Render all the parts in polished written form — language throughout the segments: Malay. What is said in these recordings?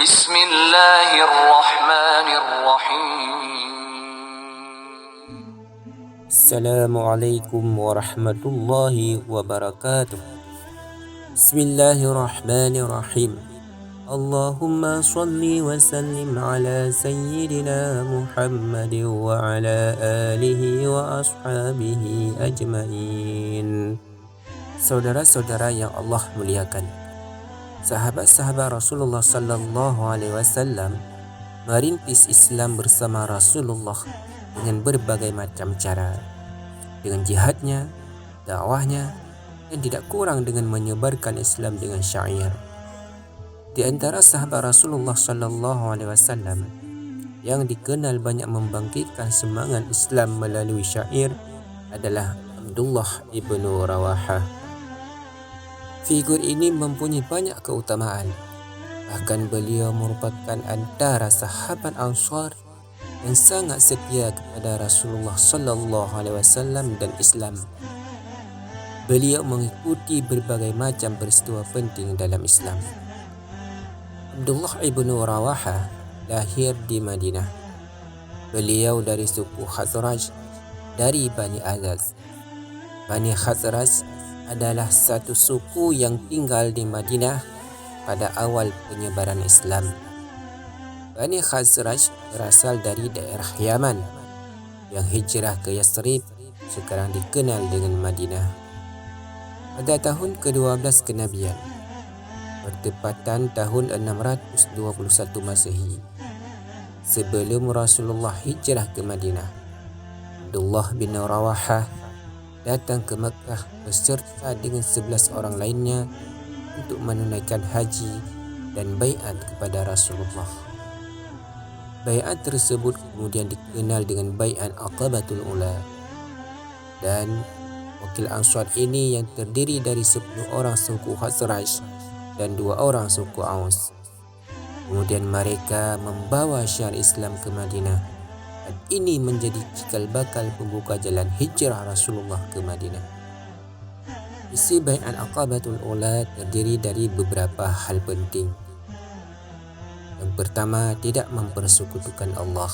بسم الله الرحمن الرحيم. السلام عليكم ورحمة الله وبركاته. بسم الله الرحمن الرحيم. اللهم صل وسلم على سيدنا محمد وعلى آله وأصحابه أجمعين. Saudara-saudara yang Allah muliakan, sahabat-sahabat Rasulullah sallallahu alaihi wasallam merintis Islam bersama Rasulullah dengan berbagai macam cara, dengan jihadnya, dakwahnya, dan tidak kurang dengan menyebarkan Islam dengan syair. Di antara sahabat Rasulullah sallallahu alaihi wasallam yang dikenal banyak membangkitkan semangat Islam melalui syair adalah Abdullah ibnu Rawahah. Figur ini mempunyai banyak keutamaan. Bahkan beliau merupakan antara sahabat Ansar yang sangat setia kepada Rasulullah sallallahu alaihi wasallam dan Islam. Beliau mengikuti berbagai macam peristiwa penting dalam Islam. Abdullah ibnu Rawahah lahir di Madinah. Beliau dari suku Khazraj dari Bani Azaz. Bani Khazraj adalah satu suku yang tinggal di Madinah pada awal penyebaran Islam. Bani Khazraj berasal dari daerah Yaman yang hijrah ke Yathrib, sekarang dikenal dengan Madinah. Pada tahun ke-12 kenabian, bertepatan tahun 621 Masehi, sebelum Rasulullah hijrah ke Madinah, Abdullah bin Rawahah datang ke Mekah beserta dengan 11 orang lainnya untuk menunaikan haji dan baiat kepada Rasulullah. Baiat tersebut kemudian dikenal dengan baiat Aqabatul Ula, dan wakil Ansar ini yang terdiri dari 10 orang suku Khazraj dan 2 orang suku Aus. Kemudian mereka membawa syiar Islam ke Madinah. Dan ini menjadi cikal bakal pembuka jalan hijrah Rasulullah ke Madinah. Isi baiat Aqabatul Ula terdiri dari beberapa hal penting. Yang pertama, tidak mempersekutukan Allah.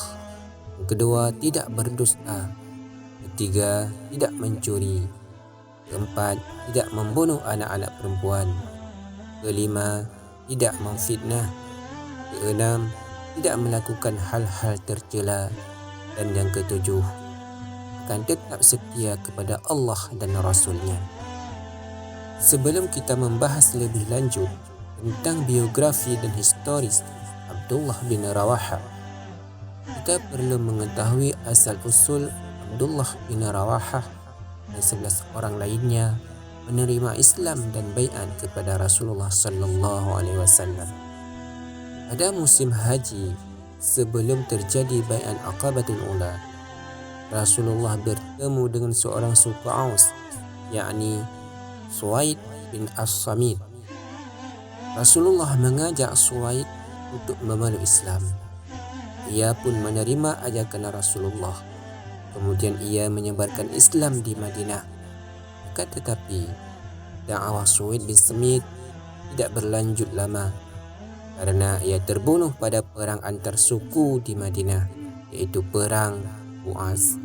Yang kedua, tidak berdusta. Ketiga, tidak mencuri. Keempat, tidak membunuh anak-anak perempuan. Kelima, tidak memfitnah. Keenam, tidak melakukan hal-hal tercela. Dan yang ketujuh, akan tetap setia kepada Allah dan Rasul-Nya. Sebelum kita membahas lebih lanjut tentang biografi dan historis Abdullah bin Rawahah, kita perlu mengetahui asal-usul Abdullah bin Rawahah dan 11 orang lainnya menerima Islam dan baiat kepada Rasulullah sallallahu alaihi wasallam. Pada musim haji sebelum terjadi baiat Aqabatul Ula, Rasulullah bertemu dengan seorang suku Aus, yakni Suwaid bin As-Samit. Rasulullah mengajak Suwaid untuk memeluk Islam. Ia pun menerima ajakan Rasulullah. Kemudian ia menyebarkan Islam di Madinah. Akan tetapi dakwah Suwaid bin Samit tidak berlanjut lama, karena ia terbunuh pada perang antar suku di Madinah, yaitu perang Bu'az.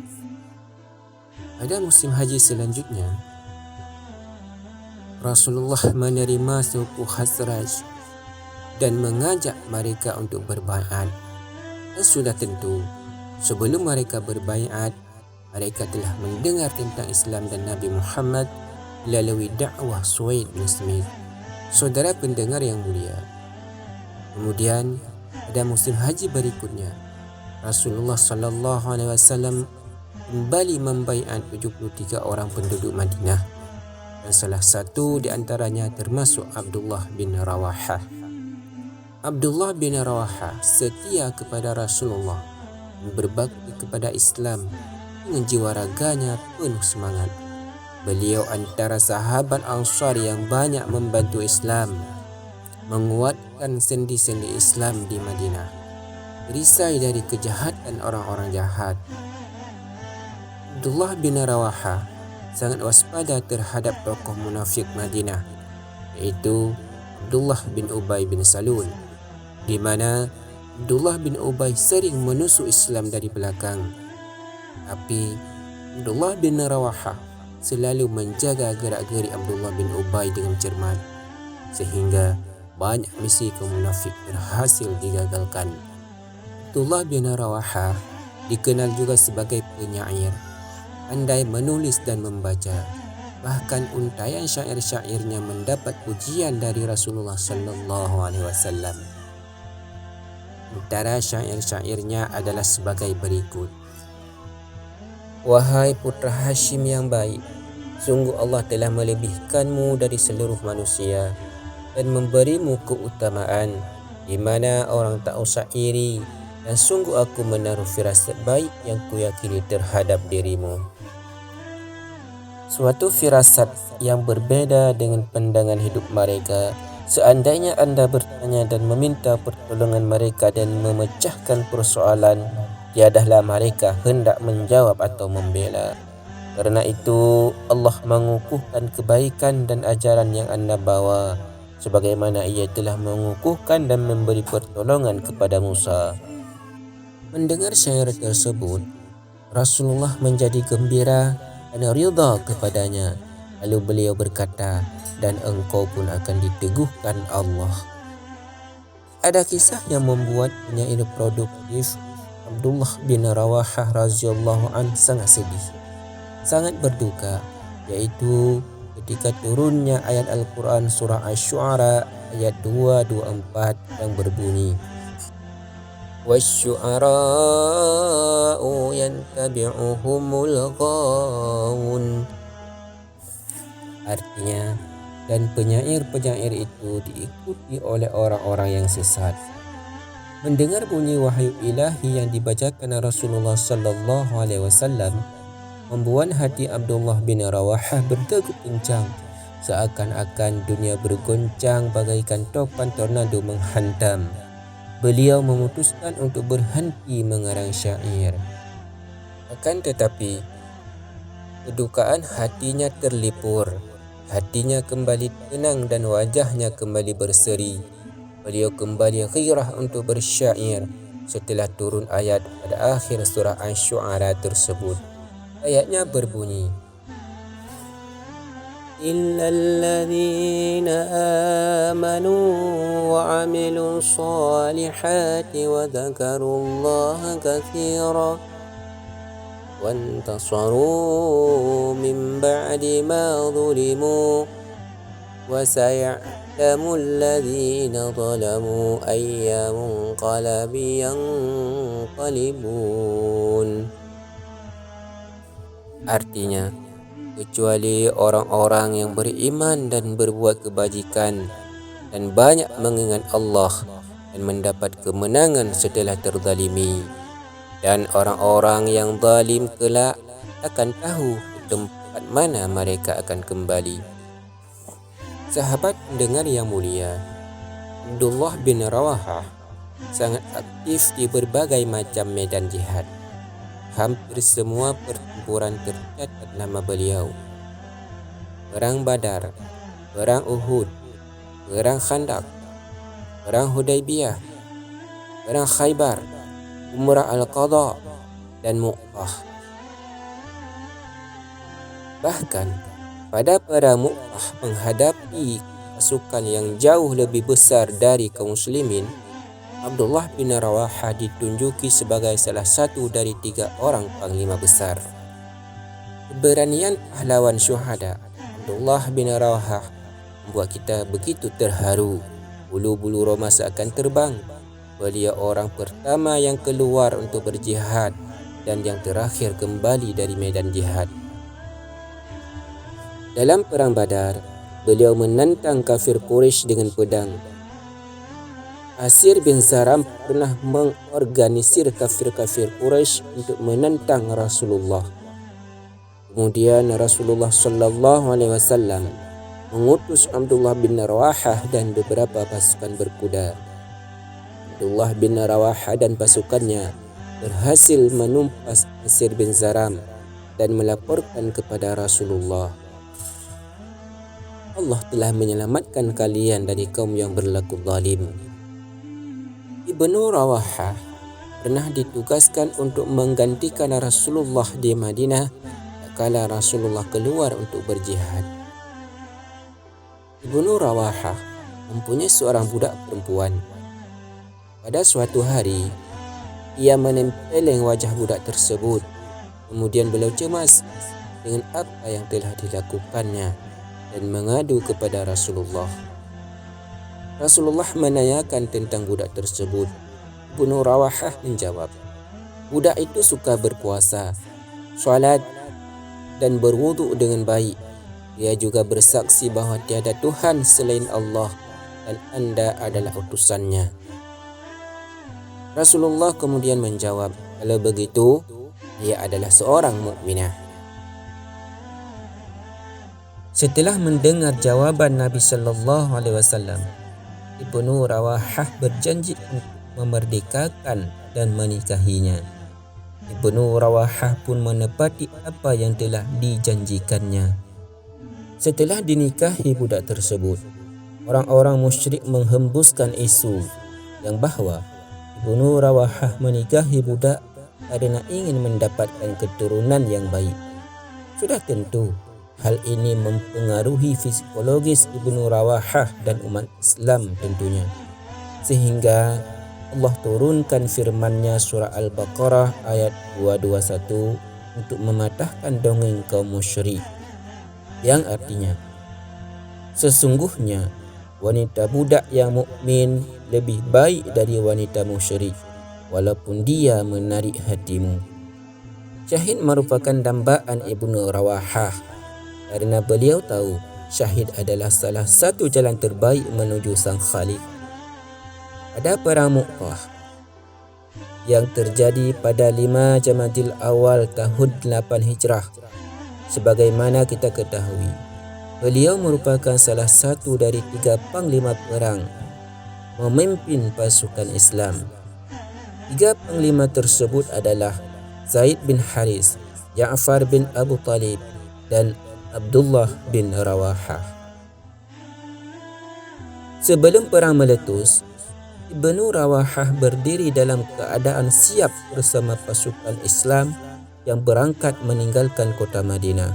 Pada musim haji selanjutnya, Rasulullah menerima suku Khazraj dan mengajak mereka untuk berbaiat. Dan sudah tentu, sebelum mereka berbaiat, mereka telah mendengar tentang Islam dan Nabi Muhammad melalui dakwah Suwaid bin Samit. Saudara pendengar yang mulia, kemudian pada musim haji berikutnya, Rasulullah sallallahu alaihi wasallam kembali membaiat 73 orang penduduk Madinah, dan salah satu di antaranya termasuk Abdullah bin Rawahah. Abdullah bin Rawahah setia kepada Rasulullah dan berbakti kepada Islam dengan jiwa raganya penuh semangat. Beliau antara sahabat Ansar yang banyak membantu Islam, menguatkan sendi-sendi Islam di Madinah, berisai dari kejahatan orang-orang jahat. Abdullah bin Rawahah sangat waspada terhadap tokoh munafik Madinah, yaitu Abdullah bin Ubay bin Salul. di mana Abdullah bin Ubay sering menusuk Islam dari belakang. Tapi Abdullah bin Rawahah selalu menjaga gerak-gerik Abdullah bin Ubay dengan cermat, sehingga banyak misi kaum munafik berhasil digagalkan. Abdullah bin Rawahah dikenal juga sebagai penyair, pandai menulis dan membaca. Bahkan untayan syair-syairnya mendapat pujian dari Rasulullah sallallahu alaihi wasallam. Antara syair-syairnya adalah sebagai berikut. Wahai putra Hashim yang baik, sungguh Allah telah melebihkanmu dari seluruh manusia dan memberimu keutamaan di mana orang tak usah iri, dan sungguh aku menaruh firasat baik yang kuyakini terhadap dirimu. Suatu firasat yang berbeda dengan pandangan hidup mereka. Seandainya Anda bertanya dan meminta pertolongan mereka dan memecahkan persoalan, tiadalah mereka hendak menjawab atau membela. Karena itu Allah mengukuhkan kebaikan dan ajaran yang Anda bawa, sebagaimana Ia telah mengukuhkan dan memberi pertolongan kepada Musa. Mendengar syair tersebut, Rasulullah menjadi gembira dan ridha kepadanya. Lalu beliau berkata, dan engkau pun akan diteguhkan Allah. Ada kisah yang membuat penyair produktif Abdullah bin Rawahah radhiyallahu an sangat sedih, sangat berduka, yaitu ketika turunnya ayat Al-Quran surah Asy-Syu'ara ayat 224 yang berbunyi, وَالشُّعَرَاءُ يَنْتَبِعُهُمُ الْغَاوُونَ. Artinya, dan penyair-penyair itu diikuti oleh orang-orang yang sesat. Mendengar bunyi wahyu ilahi yang dibacakan Rasulullah sallallahu alaihi wasallam membuat hati Abdullah bin Rawahah berdegup kencang, seakan-akan dunia bergoncang bagaikan topan tornado menghantam. Beliau memutuskan untuk berhenti mengarang syair. Akan tetapi, kedukaan hatinya terlipur. Hatinya kembali tenang dan wajahnya kembali berseri. Beliau kembali ghirah untuk bersyair setelah turun ayat pada akhir surah Asy-Syu'ara tersebut. Ayatnya berbunyi, Illalladzina amanu wa amilu salihati wa dzakarullaha katsiran وانتصروا من بعد ما ظلموا وسيعلم الذين ظلموا أي منقلب ينقلبون. Artinya, kecuali orang-orang yang beriman dan berbuat kebajikan dan banyak mengingat Allah dan mendapat kemenangan setelah terzalimi. Dan orang-orang yang zalim kelak akan tahu tempat mana mereka akan kembali. Sahabat pendengar yang mulia, Abdullah bin Rawahah sangat aktif di berbagai macam medan jihad. Hampir semua pertempuran tercatat nama beliau. Perang Badar, Perang Uhud, Perang Khandaq, Perang Hudaybiyah, Perang Khaybar, Umrah Al-Qadha, dan Mu'tah. Bahkan pada Perang Mu'tah menghadapi pasukan yang jauh lebih besar dari kaum muslimin, Abdullah bin Rawahah ditunjuki sebagai salah satu dari 3 orang panglima besar. Keberanian pahlawan syuhada Abdullah bin Rawahah membuat kita begitu terharu. Bulu-bulu roma seakan terbang. Beliau orang pertama yang keluar untuk berjihad dan yang terakhir kembali dari medan jihad. Dalam Perang Badar, beliau menantang kafir Quraisy dengan pedang. Asir bin Zaram pernah mengorganisir kafir-kafir Quraisy untuk menantang Rasulullah. Kemudian Rasulullah sallallahu alaihi wasallam mengutus Abdullah bin Rawahah dan beberapa pasukan berkuda. Abdullah bin Rawahah dan pasukannya berhasil menumpas Asir bin Zaram dan melaporkan kepada Rasulullah, Allah telah menyelamatkan kalian dari kaum yang berlaku zalim. Ibnu Rawahah pernah ditugaskan untuk menggantikan Rasulullah di Madinah kala Rasulullah keluar untuk berjihad. Ibnu Rawahah mempunyai seorang budak perempuan. Pada suatu hari, ia menempeleng wajah budak tersebut. Kemudian beliau cemas dengan apa yang telah dilakukannya dan mengadu kepada Rasulullah. Rasulullah menanyakan tentang budak tersebut. Ibnu Rawahah menjawab, budak itu suka berpuasa, salat dan berwudu dengan baik. Dia juga bersaksi bahawa tiada Tuhan selain Allah dan anda adalah utusannya. Rasulullah kemudian menjawab, kalau begitu, dia adalah seorang mukminah. Setelah mendengar jawaban Nabi sallallahu alaihi wasallam, Ibnu Rawahah berjanji untuk memerdekakan dan menikahinya. Ibnu Rawahah pun menepati apa yang telah dijanjikannya. Setelah dinikahi budak tersebut, orang-orang musyrik menghembuskan isu yang bahawa Ibnu Rawahah menikahi budak karena ingin mendapatkan keturunan yang baik. Sudah tentu hal ini mempengaruhi psikologis Ibnu Rawahah dan umat Islam tentunya. Sehingga Allah turunkan firman-Nya surah Al-Baqarah ayat 221 untuk mematahkan dongeng kaum musyrik. Yang artinya, sesungguhnya wanita budak yang mukmin lebih baik dari wanita musyrik walaupun dia menarik hatimu. Syahid merupakan dambaan Ibnu Rawahah karena beliau tahu syahid adalah salah satu jalan terbaik menuju Sang Khalik. Pada perang Mu'tah yang terjadi pada 5 Jamadil Awal tahun 8 Hijrah, sebagaimana kita ketahui, beliau merupakan salah satu dari 3 panglima perang memimpin pasukan Islam. 3 panglima tersebut adalah Zaid bin Haris, Ja'far bin Abu Talib, dan Abdullah bin Rawahah. Sebelum perang meletus, Ibnu Rawahah berdiri dalam keadaan siap bersama pasukan Islam yang berangkat meninggalkan kota Madinah.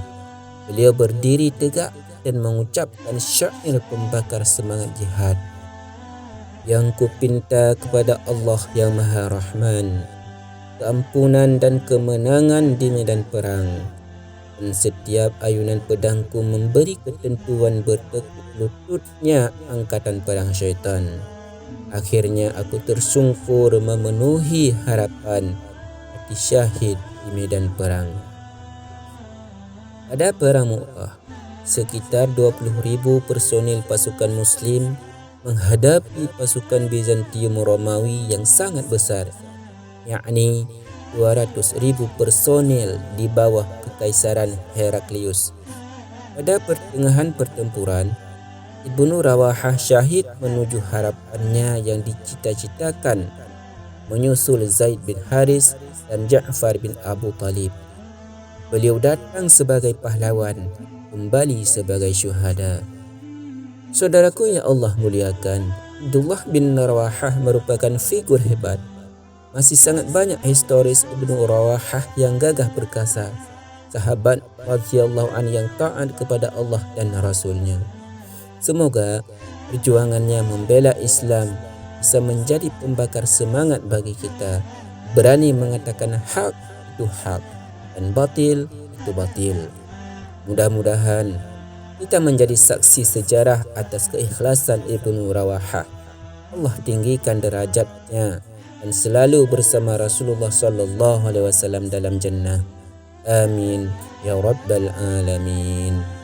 Beliau berdiri tegak dan mengucapkan syair pembakar semangat jihad. Yang kupinta kepada Allah yang Maha Rahman, keampunan dan kemenangan di medan perang. Dan setiap ayunan pedangku memberi ketentuan bertekuk lututnya angkatan perang syaitan. Akhirnya aku tersungkur memenuhi harapan mati syahid di medan perang. Pada perang Mu'tah, sekitar 20,000 personil pasukan Muslim menghadapi pasukan Bizantium Romawi yang sangat besar, yakni 200,000 personil di bawah Kekaisaran Heraklius. Pada pertengahan pertempuran, Ibnu Rawahah syahid menuju harapannya yang dicita-citakan, menyusul Zaid bin Haris dan Ja'far bin Abu Talib. Beliau datang sebagai pahlawan, kembali sebagai syuhada. Saudaraku yang Allah muliakan, Abdullah bin Rawahah merupakan figur hebat. Masih sangat banyak historis Ibnu Rawahah yang gagah perkasa, sahabat radhiyallahu anhu yang taat kepada Allah dan Rasul-Nya. Semoga perjuangannya membela Islam bisa menjadi pembakar semangat bagi kita berani mengatakan hak itu hak dan batil itu batil. Mudah-mudahan kita menjadi saksi sejarah atas keikhlasan Ibnu Rawahah. Allah tinggikan derajatnya dan selalu bersama Rasulullah sallallahu alaihi wasallam dalam jannah. Amin ya rabbal alamin.